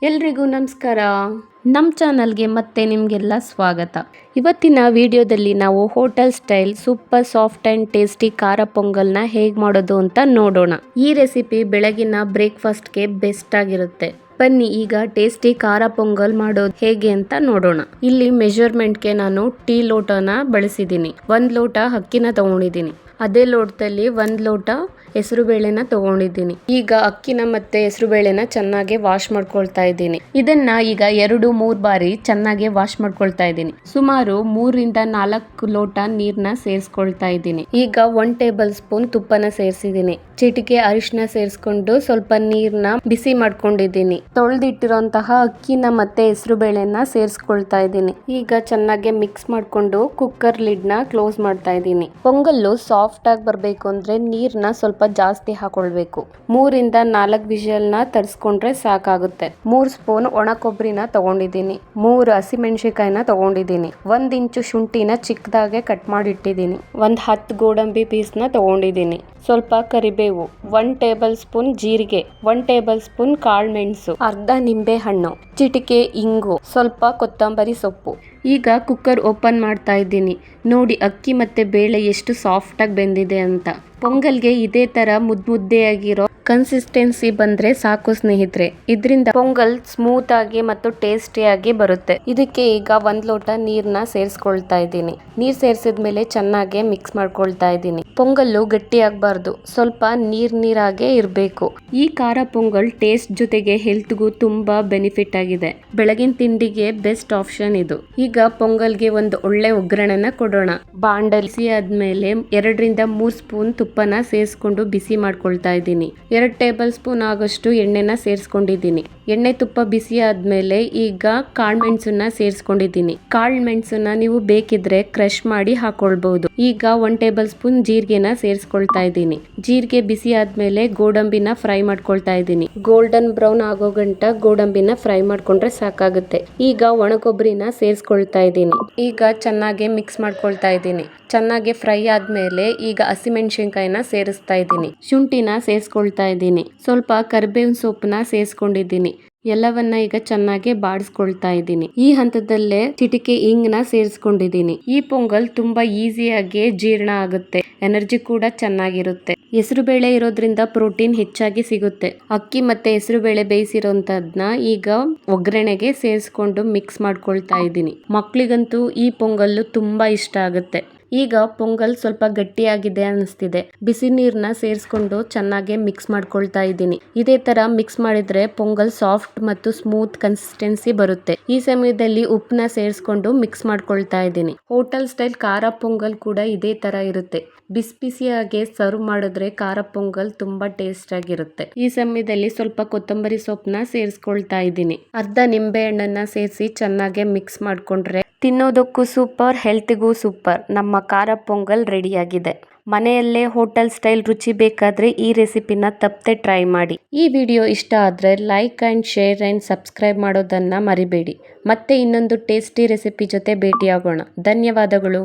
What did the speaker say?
ಎಲ್ರಿಗೂ ನಮಸ್ಕಾರ. ನಮ್ಮ ಚಾನಲ್ಗೆ ಮತ್ತೆ ನಿಮಗೆಲ್ಲ ಸ್ವಾಗತ. ಇವತ್ತಿನ ವಿಡಿಯೋದಲ್ಲಿ ನಾವು hotel style super soft and tasty ಖಾರ ಪೊಂಗಲ್ನ ಹೇಗೆ ಮಾಡೋದು ಅಂತ ನೋಡೋಣ. ಈ ರೆಸಿಪಿ ಬೆಳಗಿನ ಬ್ರೇಕ್ಫಾಸ್ಟ್ಗೆ ಬೆಸ್ಟ್ ಆಗಿರುತ್ತೆ. ಬನ್ನಿ ಈಗ ಟೇಸ್ಟಿ ಖಾರ ಪೊಂಗಲ್ ಮಾಡೋದು ಹೇಗೆ ಅಂತ ನೋಡೋಣ. ಇಲ್ಲಿ ಮೆಜರ್ಮೆಂಟ್ಗೆ ನಾನು ಟೀ ಲೋಟನ ಬಳಸಿದ್ದೀನಿ. 1 ಲೋಟ ಅಕ್ಕಿನ ತಗೊಂಡಿದ್ದೀನಿ. ಅದೇ ಲೋಟದಲ್ಲಿ 1 ಲೋಟ ಹೆಸರುಬೇಳೆನ ತಗೊಂಡಿದ್ದೀನಿ. ಈಗ ಅಕ್ಕಿನ ಮತ್ತೆ ಹೆಸರುಬೇಳೆನ ಚೆನ್ನಾಗಿ ವಾಶ್ ಮಾಡ್ಕೊಳ್ತಾ ಇದ್ದೀನಿ. ಇದನ್ನ ಈಗ 2-3 ಬಾರಿ ಚೆನ್ನಾಗಿ ವಾಶ್ ಮಾಡ್ಕೊಳ್ತಾ ಇದ್ದೀನಿ. ಸುಮಾರು 3-4 ಲೋಟ ನೀರ್ನ ಸೇರಿಸ್ಕೊಳ್ತಾ ಇದ್ದೀನಿ. ಈಗ 1 ಟೇಬಲ್ ಸ್ಪೂನ್ ತುಪ್ಪನ ಸೇರಿಸಿದ್ದೀನಿ. ಚಿಟಿಕೆ ಅರಿಶಿನ ಸೇರಿಸ್ಕೊಂಡು ಸ್ವಲ್ಪ ನೀರ್ನ ಬಿಸಿ ಮಾಡ್ಕೊಂಡಿದ್ದೀನಿ. ತೊಳೆದಿಟ್ಟಿರೋಂತಹ ಅಕ್ಕಿನ ಮತ್ತೆ ಹೆಸರುಬೇಳೆನ ಸೇರಿಸ್ಕೊಳ್ತಾ ಇದ್ದೀನಿ. ಈಗ ಚೆನ್ನಾಗಿ ಮಿಕ್ಸ್ ಮಾಡ್ಕೊಂಡು ಕುಕ್ಕರ್ ಲಿಡ್ನ ಕ್ಲೋಸ್ ಮಾಡ್ತಾ ಇದ್ದೀನಿ. ಪೊಂಗಲ್ಲು ಸಾಫ್ಟ್ ಆಗಿ ಬರಬೇಕು ಅಂದ್ರೆ ನೀರ್ನ ಸ್ವಲ್ಪ ಜಾಸ್ತಿ ಹಾಕೊಳ್ಬೇಕು. 3-4 ವಿಷಲ್ನ ತರಿಸ್ಕೊಂಡ್ರೆ ಸಾಕಾಗುತ್ತೆ. 3 ಸ್ಪೂನ್ ಒಣ ಕೊಬ್ಬರಿನ ತಗೊಂಡಿದ್ದೀನಿ. 3 ಹಸಿಮೆಣಸಿಕಾಯಿನ ತಗೊಂಡಿದ್ದೀನಿ. 1 ಇಂಚು ಶುಂಠಿನ ಚಿಕ್ಕದಾಗೆ ಕಟ್ ಮಾಡಿ ಇಟ್ಟಿದ್ದೀನಿ. 10 ಗೋಡಂಬಿ ಪೀಸ್ನ ತಗೊಂಡಿದ್ದೀನಿ. ಸ್ವಲ್ಪ ಕರಿಬೇವು, 1 ಟೇಬಲ್ ಸ್ಪೂನ್ ಜೀರಿಗೆ, 1 ಟೇಬಲ್ ಸ್ಪೂನ್ ಕಾಳುಮೆಣಸು, ಅರ್ಧ ನಿಂಬೆ ಹಣ್ಣು, ಚಿಟಿಕೆ ಇಂಗು, ಸ್ವಲ್ಪ ಕೊತ್ತಂಬರಿ ಸೊಪ್ಪು. ಈಗ ಕುಕ್ಕರ್ ಓಪನ್ ಮಾಡ್ತಾ ಇದ್ದೀನಿ. ನೋಡಿ ಅಕ್ಕಿ ಮತ್ತೆ ಬೇಳೆ ಎಷ್ಟು ಸಾಫ್ಟ್ ಆಗಿ ಬೆಂದಿದೆ ಅಂತ. ಪೊಂಗಲ್ಗೆ ಇದೇ ತರ ಮುದ್ದೆಯಾಗಿರೋ ಕನ್ಸಿಸ್ಟೆನ್ಸಿ ಬಂದ್ರೆ ಸಾಕು ಸ್ನೇಹಿತರೆ. ಇದರಿಂದ ಪೊಂಗಲ್ ಸ್ಮೂತ್ ಆಗಿ ಮತ್ತು ಟೇಸ್ಟಿಯಾಗಿ ಬರುತ್ತೆ. ಇದಕ್ಕೆ ಈಗ 1 ಲೋಟ ನೀರ್ನ ಸೇರಿಸ್ಕೊಳ್ತಾ ಇದ್ದೀನಿ. ನೀರ್ ಸೇರಿಸಿದ್ಮೇಲೆ ಚೆನ್ನಾಗಿ ಮಿಕ್ಸ್ ಮಾಡ್ಕೊಳ್ತಾ ಇದ್ದೀನಿ. ಪೊಂಗಲ್ಲು ಗಟ್ಟಿ ಆಗ್ಬಾರ್ದು, ಸ್ವಲ್ಪ ನೀರಾಗೆ ಇರಬೇಕು. ಈ ಖಾರ ಪೊಂಗಲ್ ಟೇಸ್ಟ್ ಜೊತೆಗೆ ಹೆಲ್ತ್ಗೂ ತುಂಬಾ ಬೆನಿಫಿಟ್ ಆಗಿದೆ. ಬೆಳಗಿನ ತಿಂಡಿಗೆ ಬೆಸ್ಟ್ ಆಪ್ಷನ್ ಇದು. ಈಗ ಪೊಂಗಲ್ಗೆ ಒಂದು ಒಳ್ಳೆ ಒಗ್ಗರಣೆನ ಕೊಡೋಣ. ಬಾಂಡಲ್ ಬಿಸಿ ಆದ್ಮೇಲೆ 2-3 ಸ್ಪೂನ್ ತುಪ್ಪನ ಸೇರಿಸ್ಕೊಂಡು ಬಿಸಿ ಮಾಡ್ಕೊಳ್ತಾ ಇದ್ದೀನಿ. 2 ಟೇಬಲ್ ಸ್ಪೂನ್ ಆಗಷ್ಟು ಎಣ್ಣೆನ ಸೇರಿಸ್ಕೊಂಡಿದ್ದೀನಿ. ಎಣ್ಣೆ ತುಪ್ಪ ಬಿಸಿ ಆದ್ಮೇಲೆ ಈಗ ಕಾಳುಮೆಣಸನ್ನ ಸೇರಿಸ್ಕೊಂಡಿದ್ದೀನಿ. ಕಾಳುಮೆಣಸನ್ನ ನೀವು ಬೇಕಿದ್ರೆ ಕ್ರಶ್ ಮಾಡಿ ಹಾಕೊಳ್ಬಹುದು. ಈಗ 1 ಟೇಬಲ್ ಸ್ಪೂನ್ ಜೀರಿಗೆನ ಸೇರಿಸ್ಕೊಳ್ತಾ ಇದ್ದೀನಿ. ಜೀರಿಗೆ ಬಿಸಿ ಆದ್ಮೇಲೆ ಗೋಡಂಬಿನ ಫ್ರೈ ಮಾಡ್ಕೊಳ್ತಾ ಇದ್ದೀನಿ. ಗೋಲ್ಡನ್ ಬ್ರೌನ್ ಆಗೋ ಗಂಟ ಗೋಡಂಬಿನ ಫ್ರೈ ಮಾಡ್ಕೊಂಡ್ರೆ ಸಾಕಾಗುತ್ತೆ. ಈಗ ಒಣ ಕೊಬ್ಬರಿನ ಸೇರಿಸ್ಕೊಳ್ತಾ ಇದ್ದೀನಿ. ಈಗ ಚೆನ್ನಾಗಿ ಮಿಕ್ಸ್ ಮಾಡ್ಕೊಳ್ತಾ ಇದ್ದೀನಿ. ಚೆನ್ನಾಗಿ ಫ್ರೈ ಆದ್ಮೇಲೆ ಈಗ ಹಸಿಮೆಣಸಿನಕಾಯಿನ ಸೇರಿಸ್ತಾ ಇದ್ದೀನಿ. ಶುಂಠಿನ ಸೇರಿಸ್ಕೊಳ್ತಾ ಇದ್ದೀನಿ. ಸ್ವಲ್ಪ ಕರಿಬೇವಿನ ಸೊಪ್ಪನ್ನ ಸೇರಿಸ್ಕೊಂಡಿದ್ದೀನಿ. ಎಲ್ಲವನ್ನ ಈಗ ಚೆನ್ನಾಗಿ ಬಾಡಿಸ್ಕೊಳ್ತಾ ಇದ್ದೀನಿ. ಈ ಹಂತದಲ್ಲೇ ಚಿಟಿಕೆ ಇಂಗ್ನ ಸೇರಿಸ್ಕೊಂಡಿದ್ದೀನಿ. ಈ ಪೊಂಗಲ್ ತುಂಬಾ ಈಸಿಯಾಗಿ ಜೀರ್ಣ ಆಗುತ್ತೆ. ಎನರ್ಜಿ ಕೂಡ ಚೆನ್ನಾಗಿರುತ್ತೆ. ಹೆಸರುಬೇಳೆ ಇರೋದ್ರಿಂದ ಪ್ರೋಟೀನ್ ಹೆಚ್ಚಾಗಿ ಸಿಗುತ್ತೆ. ಅಕ್ಕಿ ಮತ್ತೆ ಹೆಸರುಬೇಳೆ ಬೇಯಿಸಿರೋಂಥದ್ನ ಈಗ ಒಗ್ಗರಣೆಗೆ ಸೇರಿಸ್ಕೊಂಡು ಮಿಕ್ಸ್ ಮಾಡ್ಕೊಳ್ತಾ ಇದ್ದೀನಿ. ಮಕ್ಳಿಗಂತೂ ಈ ಪೊಂಗಲ್ಲು ತುಂಬಾ ಇಷ್ಟ ಆಗುತ್ತೆ. ಈಗ ಪೊಂಗಲ್ ಸ್ವಲ್ಪ ಗಟ್ಟಿಯಾಗಿದೆ ಅನಿಸ್ತಿದೆ. ಬಿಸಿ ನೀರ್ನ ಸೇರಿಸ್ಕೊಂಡು ಚೆನ್ನಾಗಿ ಮಿಕ್ಸ್ ಮಾಡ್ಕೊಳ್ತಾ ಇದ್ದೀನಿ. ಇದೇ ತರ ಮಿಕ್ಸ್ ಮಾಡಿದ್ರೆ ಪೊಂಗಲ್ ಸಾಫ್ಟ್ ಮತ್ತು ಸ್ಮೂತ್ ಕನ್ಸಿಸ್ಟೆನ್ಸಿ ಬರುತ್ತೆ. ಈ ಸಮಯದಲ್ಲಿ ಉಪ್ಪನ್ನ ಸೇರಿಸ್ಕೊಂಡು ಮಿಕ್ಸ್ ಮಾಡ್ಕೊಳ್ತಾ ಇದ್ದೀನಿ. ಹೋಟೆಲ್ ಸ್ಟೈಲ್ ಖಾರ ಪೊಂಗಲ್ ಕೂಡ ಇದೇ ತರ ಇರುತ್ತೆ. ಬಿಸಿಯಾಗಿ ಸರ್ವ್ ಮಾಡಿದ್ರೆ ಖಾರ ಪೊಂಗಲ್ ತುಂಬಾ ಟೇಸ್ಟ್ ಆಗಿರುತ್ತೆ. ಈ ಸಮಯದಲ್ಲಿ ಸ್ವಲ್ಪ ಕೊತ್ತಂಬರಿ ಸೊಪ್ಪನ್ನ ಸೇರಿಸ್ಕೊಳ್ತಾ ಇದ್ದೀನಿ. ಅರ್ಧ ನಿಂಬೆ ಹಣ್ಣನ್ನ ಸೇರಿಸಿ ಚೆನ್ನಾಗಿ ಮಿಕ್ಸ್ ಮಾಡ್ಕೊಂಡ್ರೆ ತಿನ್ನೋದಕ್ಕೂ ಸೂಪರ್, ಹೆಲ್ತ್ಗೂ ಸೂಪರ್. ನಮ್ಮ ಖಾರ ಪೊಂಗಲ್ ರೆಡಿಯಾಗಿದೆ. ಮನೆಯಲ್ಲೇ ಹೋಟೆಲ್ ಸ್ಟೈಲ್ ರುಚಿ ಬೇಕಾದ್ರೆ ಈ ರೆಸಿಪಿನ ತಪ್ಪದೆ ಟ್ರೈ ಮಾಡಿ. ಈ ವಿಡಿಯೋ ಇಷ್ಟ ಆದ್ರೆ like and share and subscribe ಮಾಡೋದನ್ನ ಮರಿಬೇಡಿ. ಮತ್ತೆ ಇನ್ನೊಂದು ಟೇಸ್ಟಿ ರೆಸಿಪಿ ಜೊತೆ ಭೇಟಿಯಾಗೋಣ. ಧನ್ಯವಾದಗಳು.